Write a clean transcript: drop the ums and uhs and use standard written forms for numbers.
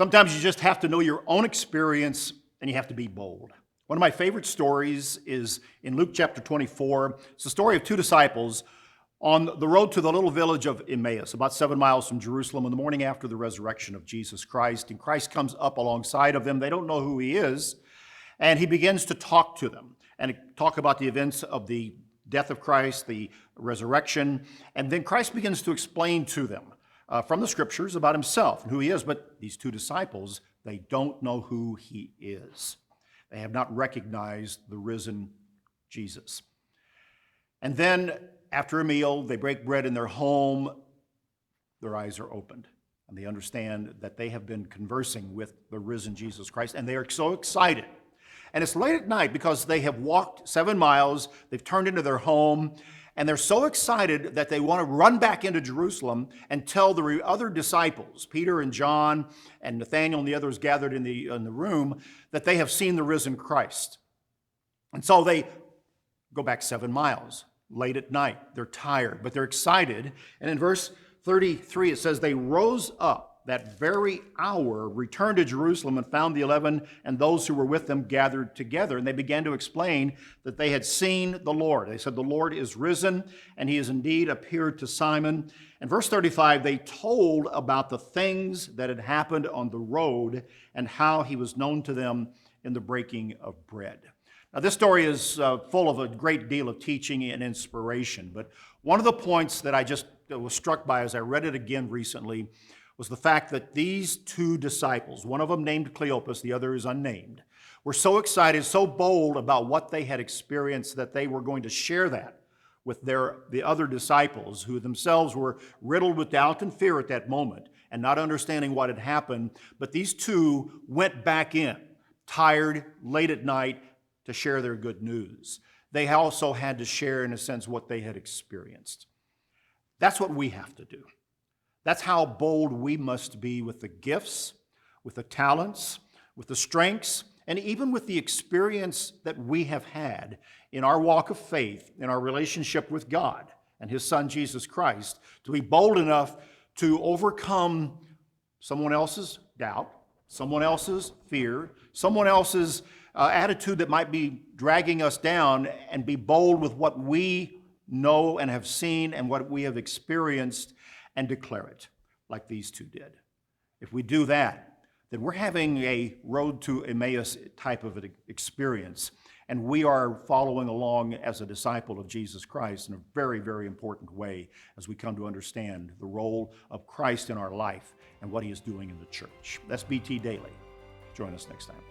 Sometimes you just have to know your own experience and you have to be bold. One of my favorite stories is in Luke chapter 24. It's the story of two disciples on the road to the little village of Emmaus, about 7 miles from Jerusalem, on the morning after the resurrection of Jesus Christ. And Christ comes up alongside of them. They don't know who he is. And he begins to talk to them and talk about the events of the death of Christ, the resurrection. And then Christ begins to explain to them from the scriptures about himself and who he is. But these two disciples, they don't know who he is. They have not recognized the risen Jesus. And then after a meal, they break bread in their home. Their eyes are opened, and they understand that they have been conversing with the risen Jesus Christ, and they are so excited. And it's late at night because they have walked 7 miles, they've turned into their home, and they're so excited that they want to run back into Jerusalem and tell the other disciples, Peter and John and Nathanael and the others gathered in the room, that they have seen the risen Christ. And so they go back 7 miles. Late at night. They're tired, but they're excited. And in verse 33, it says, they rose up that very hour, returned to Jerusalem, and found the 11 and those who were with them gathered together. And they began to explain that they had seen the Lord. They said, the Lord is risen, and he has indeed appeared to Simon. And verse 35, they told about the things that had happened on the road and how he was known to them in the breaking of bread. Now, this story is full of a great deal of teaching and inspiration, but one of the points that I just was struck by as I read it again recently was the fact that these two disciples, one of them named Cleopas, the other is unnamed, were so excited, so bold about what they had experienced that they were going to share that with the other disciples who themselves were riddled with doubt and fear at that moment and not understanding what had happened. But these two went back in, tired, late at night, to share their good news. They also had to share, in a sense, what they had experienced. That's what we have to do. That's how bold we must be with the gifts, with the talents, with the strengths, and even with the experience that we have had in our walk of faith, in our relationship with God and his Son, Jesus Christ, to be bold enough to overcome someone else's doubt, someone else's fear, someone else's attitude that might be dragging us down, and be bold with what we know and have seen and what we have experienced and declare it like these two did. If we do that, then we're having a road to Emmaus type of an experience, and we are following along as a disciple of Jesus Christ in a very, very important way as we come to understand the role of Christ in our life and what he is doing in the church. That's BT Daily. Join us next time.